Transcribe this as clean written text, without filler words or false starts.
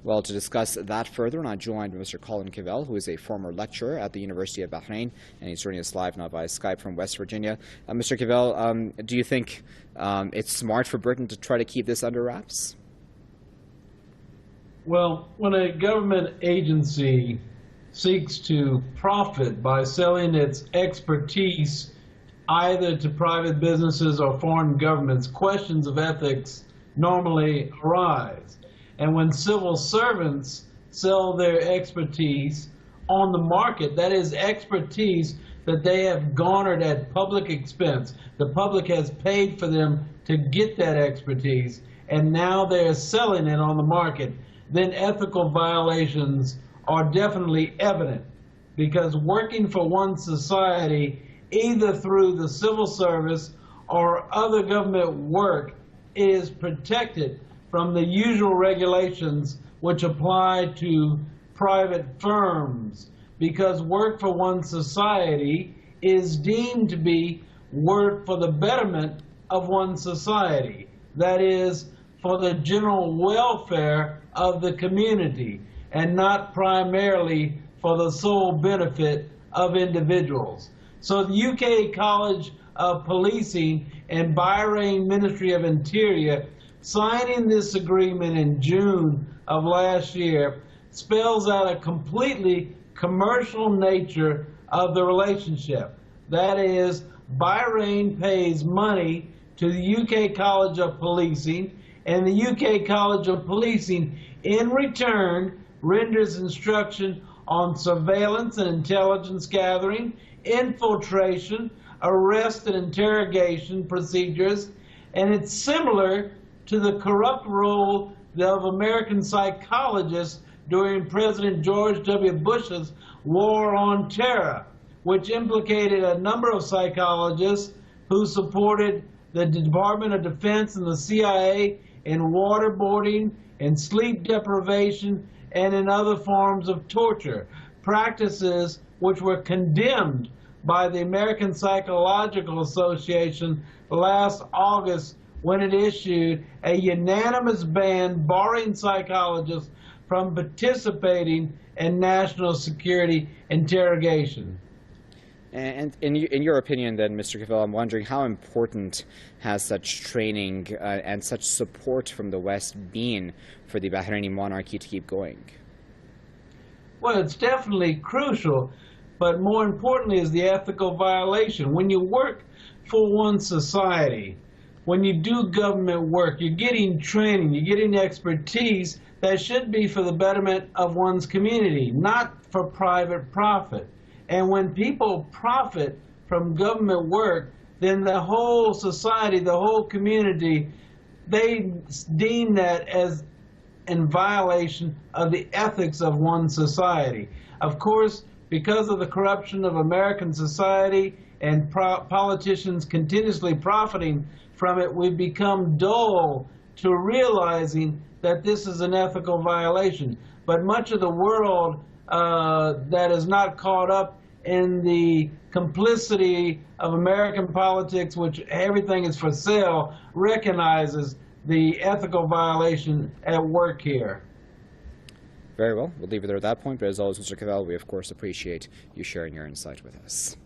Well, to discuss that further, I'm joined by Mr. Collin Cavel, who is a former lecturer at the University of Bahrain, and he's joining us live now via Skype from West Virginia. Mr. Cavel, do you think it's smart for Britain to try to keep this under wraps? Well, when a government agency seeks to profit by selling its expertise either to private businesses or foreign governments, questions of ethics normally arise. And when civil servants sell their expertise on the market, that is expertise that they have garnered at public expense, the public has paid for them to get that expertise, and now they're selling it on the market, then ethical violations are definitely evident, because working for one society, either through the civil service or other government work, is protected from the usual regulations which apply to private firms, because work for one society is deemed to be work for the betterment of one society, that is, for the general welfare of the community, and not primarily for the sole benefit of individuals. So the UK College of Policing and Bahrain Ministry of Interior signing this agreement in June of last year spells out a completely commercial nature of the relationship. That is, Bahrain pays money to the UK College of Policing, and the UK College of Policing in return renders instruction on surveillance and intelligence gathering, infiltration, arrest and interrogation procedures, and it's similar to the corrupt role of American psychologists during President George W. Bush's war on terror, which implicated a number of psychologists who supported the Department of Defense and the CIA in waterboarding and sleep deprivation and in other forms of torture, practices which were condemned by the American Psychological Association last August when it issued a unanimous ban barring psychologists from participating in national security interrogation. And in your opinion then, Mr. Cavel, I'm wondering how important has such training and such support from the West been for the Bahraini monarchy to keep going? Well, it's definitely crucial, but more importantly is the ethical violation. When you work for one society, when you do government work, you're getting training, you're getting expertise that should be for the betterment of one's community, not for private profit. And when people profit from government work, then the whole society, the whole community, they deem that as in violation of the ethics of one society. Of course, because of the corruption of American society and politicians continuously profiting from it, we've become dull to realizing that this is an ethical violation. But much of the world that is not caught up in the complicity of American politics, which everything is for sale, recognizes the ethical violation at work here. Very well. We'll leave it there at that point. But as always, Mr. Cavel, we of course appreciate you sharing your insight with us.